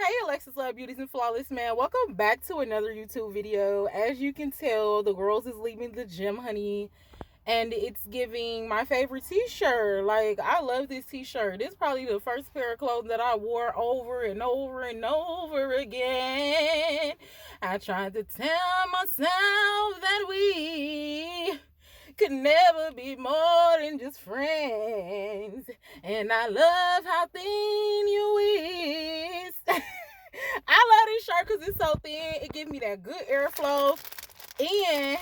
Hey Alexis Love Beauties and Flawless Man, welcome back to another YouTube video. As you can tell, the girls is leaving the gym, honey, and it's giving my favorite t-shirt. Like, I love this t-shirt. It's probably the first pair of clothes that I wore over and over and over again. I tried to tell myself that we could never be more than just friends. And I love how thin you is. I love this shirt because it's so thin. It gives me that good airflow. And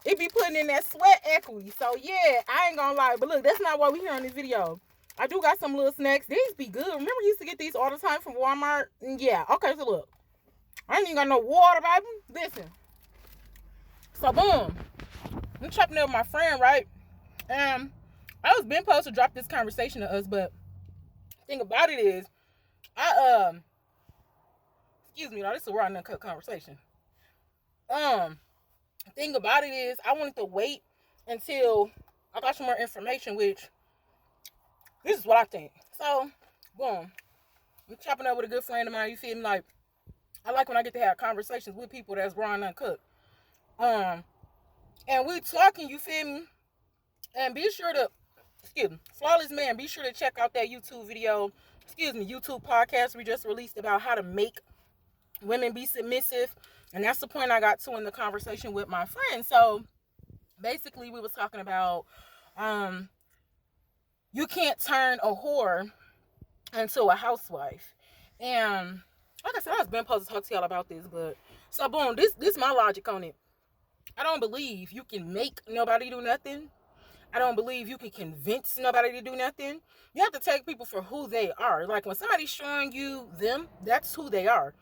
it be putting in that sweat equity. So yeah, I ain't gonna lie. But look, that's not what we hear on this video. I do got some little snacks. These be good. Remember you used to get these all the time from Walmart? Yeah. Okay, so look. I ain't even got no water, baby. Listen. So boom. I'm chopping up with my friend, right? I was been supposed to drop this conversation to us, but the thing about it is, excuse me, no, this is a raw and uncut conversation. The thing about it is, I wanted to wait until I got some more information, which this is what I think. So, boom. I'm chopping up with a good friend of mine, you feel me? Like, I like when I get to have conversations with people that's raw and uncut. And we talking, you feel me? And be sure to, Flawless Man, be sure to check out that YouTube podcast we just released about how to make women be submissive. And that's the point I got to in the conversation with my friend. So basically we was talking about you can't turn a whore into a housewife. And like I said, I was been supposed to talk to y'all about this, but so boom, this my logic on it. I don't believe you can make nobody do nothing. I don't believe you can convince nobody to do nothing. You have to take people for who they are. Like when somebody's showing you them, that's who they are.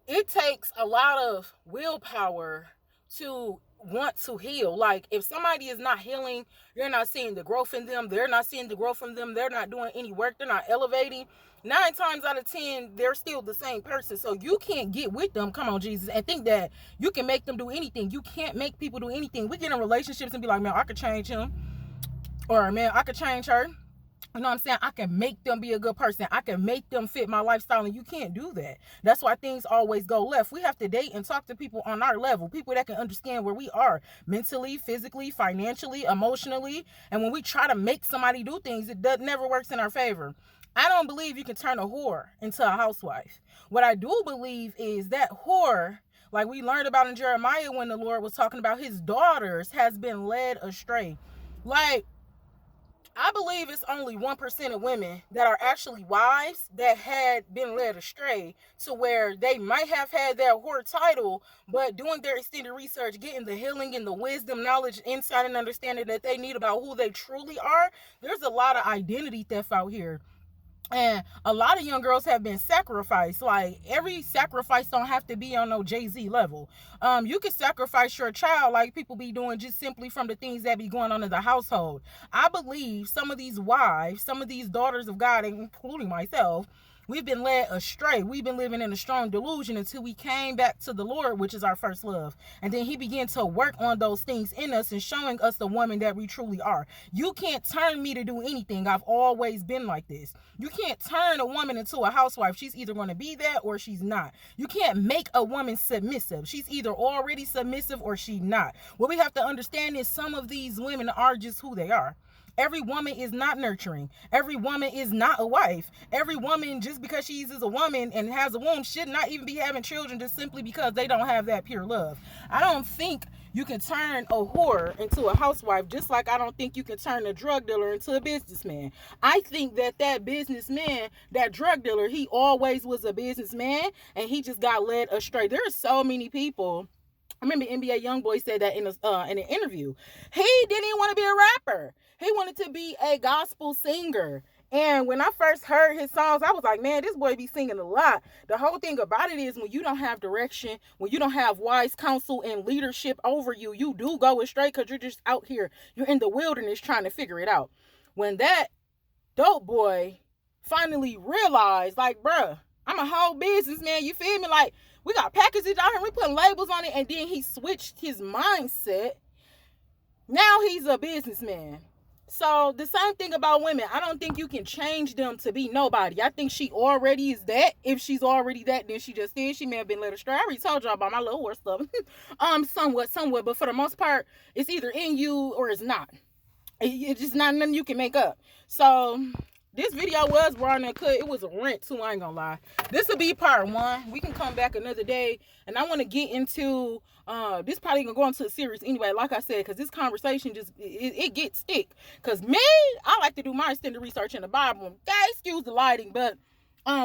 It takes a lot of willpower to want to heal. Like if somebody is not healing, you're not seeing the growth in them. They're not seeing the growth from them. They're not doing any work. They're not elevating. 9 times out of 10, they're still the same person. So you can't get with them, come on, Jesus, and think that you can make them do anything. You can't make people do anything. We get in relationships and be like, man, I could change him. Or, man, I could change her. You know what I'm saying? I can make them be a good person. I can make them fit my lifestyle, and you can't do that. That's why things always go left. We have to date and talk to people on our level, people that can understand where we are mentally, physically, financially, emotionally. And when we try to make somebody do things, it never works in our favor. I don't believe you can turn a whore into a housewife. What I do believe is that whore, like we learned about in Jeremiah when the Lord was talking about his daughters, has been led astray. Like, I believe it's only 1% of women that are actually wives that had been led astray to where they might have had that whore title, but doing their extended research, getting the healing and the wisdom, knowledge, insight, and understanding that they need about who they truly are, there's a lot of identity theft out here. And a lot of young girls have been sacrificed. Like every sacrifice don't have to be on no Jay-Z level. You can sacrifice your child like people be doing just simply from the things that be going on in the household. I believe some of these wives, some of these daughters of God, including myself, we've been led astray. We've been living in a strong delusion until we came back to the Lord, which is our first love. And then he began to work on those things in us and showing us the woman that we truly are. You can't turn me to do anything. I've always been like this. You can't turn a woman into a housewife. She's either going to be that or she's not. You can't make a woman submissive. She's either already submissive or she's not. What we have to understand is some of these women are just who they are. Every woman is not nurturing. Every woman is not a wife. Every woman, just because she is a woman and has a womb, should not even be having children just simply because they don't have that pure love. I don't think you can turn a whore into a housewife, just like I don't think you can turn a drug dealer into a businessman. I think that businessman, that drug dealer, he always was a businessman and he just got led astray. There are so many people. I remember NBA Youngboy said that in an interview. He didn't even want to be a rapper. He wanted to be a gospel singer. And when I first heard his songs, I was like, man, this boy be singing a lot. The whole thing about it is when you don't have direction, when you don't have wise counsel and leadership over you, you do go astray because you're just out here. You're in the wilderness trying to figure it out. When that dope boy finally realized, like, bruh, I'm a whole businessman, you feel me? Like, we got packages out here, we putting labels on it, and then he switched his mindset. Now he's a businessman. So the same thing about women. I don't think you can change them to be nobody. I think she already is that. If she's already that, then she just is. She may have been led astray. I already told y'all about my little horse stuff. Somewhat. But for the most part, it's either in you or it's not. It's just not nothing you can make up. So this video was raw and cut. It was a rant too, I ain't gonna lie. This will be part 1. We can come back another day, and I want to get into this probably gonna go into a series anyway, like I said, because this conversation just it gets thick. Because me, I like to do my extended research in the Bible. Guys, excuse the lighting, but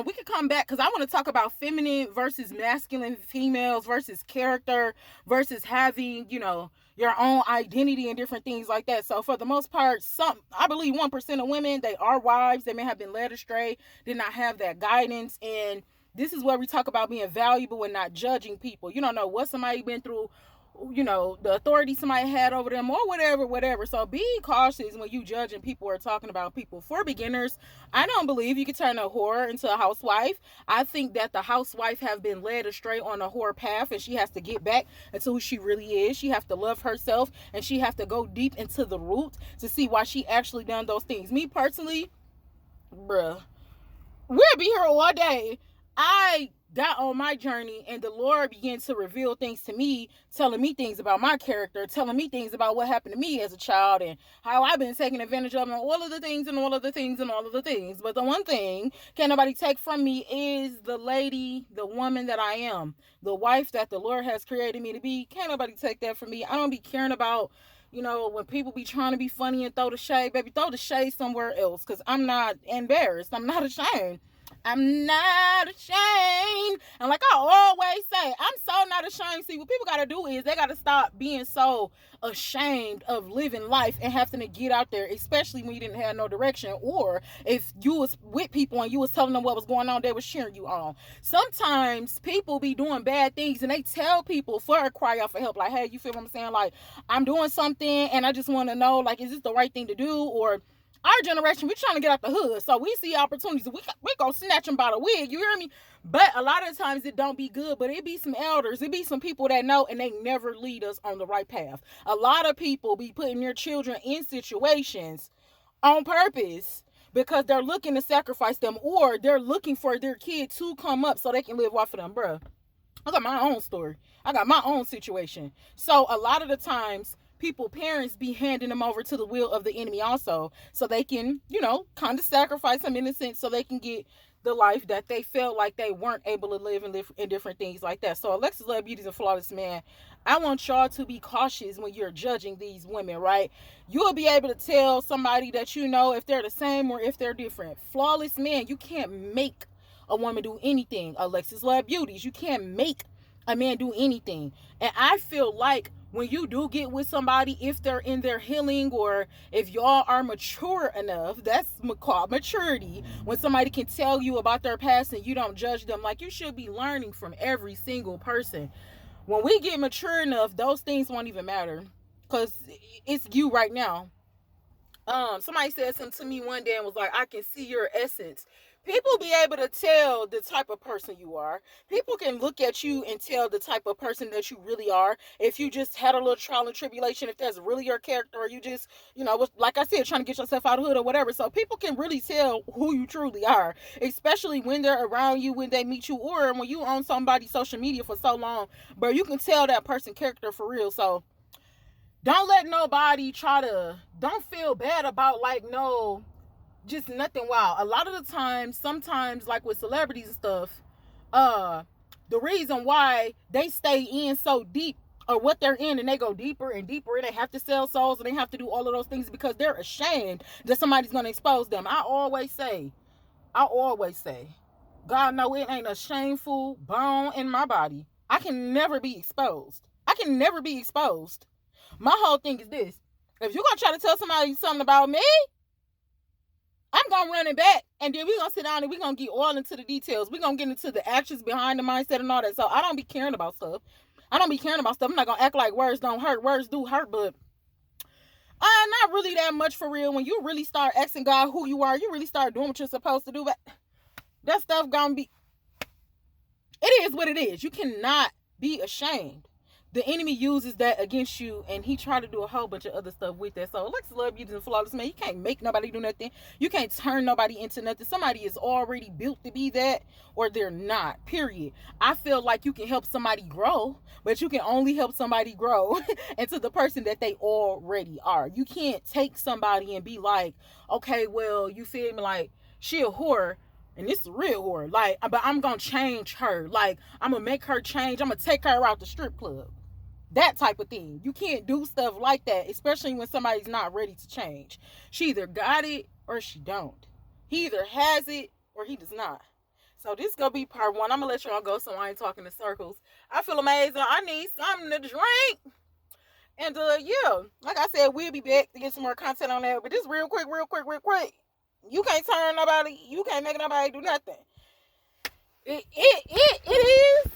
we could come back because I want to talk about feminine versus masculine females versus character versus having, your own identity and different things like that. So for the most part, I believe 1% of women, they are wives. They may have been led astray, did not have that guidance. And this is where we talk about being valuable and not judging people. You don't know what somebody been through, the authority somebody had over them or whatever. So be cautious when you judging people or talking about people. For beginners, I don't believe you can turn a whore into a housewife. I think that the housewife have been led astray on a whore path, and she has to get back into who she really is. She has to love herself, and she has to go deep into the root to see why she actually done those things. Me personally, bruh, we'll be here all day. I got on my journey, and the Lord began to reveal things to me, telling me things about my character, telling me things about what happened to me as a child and how I've been taken advantage of, and all of the things and all of the things and all of the things. But the one thing can't nobody take from me is the lady, the woman that I am, the wife that the Lord has created me to be. Can't nobody take that from me. I don't be caring about, when people be trying to be funny and throw the shade. Baby, throw the shade somewhere else, because I'm not embarrassed. I'm not ashamed. I'm not ashamed. And like I always say, I'm so not ashamed. See, what people got to do is they got to stop being so ashamed of living life and having to get out there, especially when you didn't have no direction, or if you was with people and you was telling them what was going on, they was cheering you on. Sometimes people be doing bad things and they tell people for a cry out for help, like, hey, you feel what I'm saying? Like, I'm doing something and I just want to know, like, is this the right thing to do? Or our generation, we trying to get out the hood, so we see opportunities. We go snatch them by the wig, you hear me? But a lot of times it don't be good, but it be some elders, it be some people that know, and they never lead us on the right path. A lot of people be putting their children in situations on purpose because they're looking to sacrifice them, or they're looking for their kid to come up so they can live off of them, bruh. I got my own story. I got my own situation. So a lot of the times, parents be handing them over to the will of the enemy also, so they can, kind of sacrifice them in a sense, so they can get the life that they felt like they weren't able to live in different things like that. So Alexis Love Beauty is a flawless man. I want y'all to be cautious when you're judging these women, right? You'll be able to tell somebody that if they're the same or if they're different. Flawless man, you can't make a woman do anything. Alexis Love Beauties, you can't make a man do anything. And I feel like when you do get with somebody, if they're in their healing or if y'all are mature enough, that's called maturity. When somebody can tell you about their past and you don't judge them, like, you should be learning from every single person. When we get mature enough, those things won't even matter because it's you right now. Somebody said something to me one day and was like, I can see your essence. People be able to tell the type of person you are. People can look at you and tell the type of person that you really are. If you just had a little trial and tribulation, if that's really your character, or you just, like I said, trying to get yourself out of the hood or whatever. So people can really tell who you truly are, especially when they're around you, when they meet you, or when you on somebody's social media for so long. But you can tell that person character for real. So don't let nobody don't feel bad about, like, no, just nothing wild. A lot of the times, sometimes, like with celebrities and stuff, the reason why they stay in so deep, or what they're in, and they go deeper and deeper, and they have to sell souls and they have to do all of those things because they're ashamed that somebody's going to expose them. I always say, God know it ain't a shameful bone in my body. I can never be exposed. My whole thing is this: if you're gonna try to tell somebody something about me, I'm gonna run it back, and then we're gonna sit down and we're gonna get all into the details. We're gonna get into the actions behind the mindset and all that. So I don't be caring about stuff. I'm not gonna act like words don't hurt. Words do hurt, but not really that much for real. When you really start asking God who you are, you really start doing what you're supposed to do. But that stuff gonna be, it is what it is. You cannot be ashamed. the enemy uses that against you, and he tried to do a whole bunch of other stuff with that. So Alexis love you the flawless man. You can't make nobody do nothing. You can't turn nobody into nothing. Somebody is already built to be that, or they're not. Period. I feel like you can help somebody grow, but you can only help somebody grow into the person that they already are. You can't take somebody and be like, okay, well, you feel me, like she a whore, and this is a real whore. Like, but I'm gonna change her. Like, I'm gonna make her change. I'm gonna take her out the strip club. That type of thing. You can't do stuff like that, especially when somebody's not ready to change. She either got it or she don't. He either has it or he does not. So this is gonna be part one. I'm gonna let y'all go so I ain't talking in circles. I feel amazing. I need something to drink. And yeah, like I said, we'll be back to get some more content on that. But this real quick. You can't turn nobody. You can't make nobody do nothing. It is.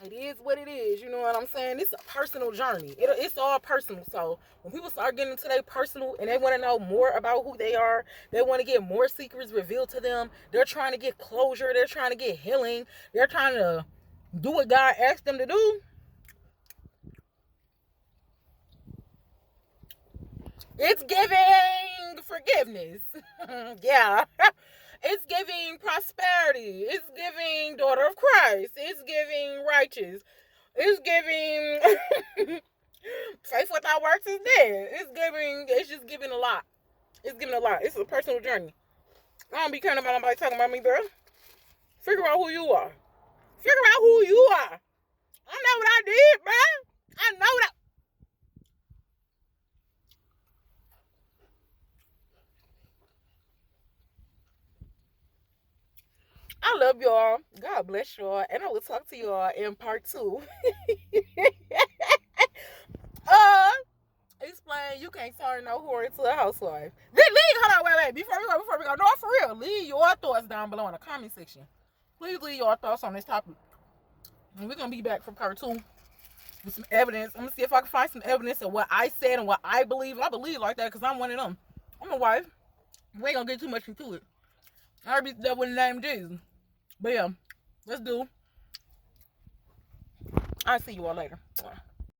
It is what it is. You know what I'm saying? It's a personal journey. It's all personal. So when people start getting into their personal and they want to know more about who they are, they want to get more secrets revealed to them. They're trying to get closure. They're trying to get healing. They're trying to do what God asked them to do. It's giving forgiveness. Yeah. It's giving prosperity. It's giving daughter of Christ. It's giving righteous. It's giving faith without works is dead. It's just giving a lot. It's giving a lot. It's a personal journey. I don't be caring about nobody talking about me, bro. Figure out who you are. Figure out who you are. I know what I did, bro. I know that. I love y'all. God bless y'all. And I will talk to y'all in part 2. Explain you can't turn no whore into a housewife. Hold on, wait. Before we go. No, for real. Leave your thoughts down below in the comment section. Please leave your thoughts on this topic. And we're gonna be back for part 2 with some evidence. I'm gonna see if I can find some evidence of what I said and what I believe. I believe like that because I'm one of them. I'm a wife. We ain't gonna get too much into it. I already done with the name Jesus. But yeah, let's do. I'll see you all later.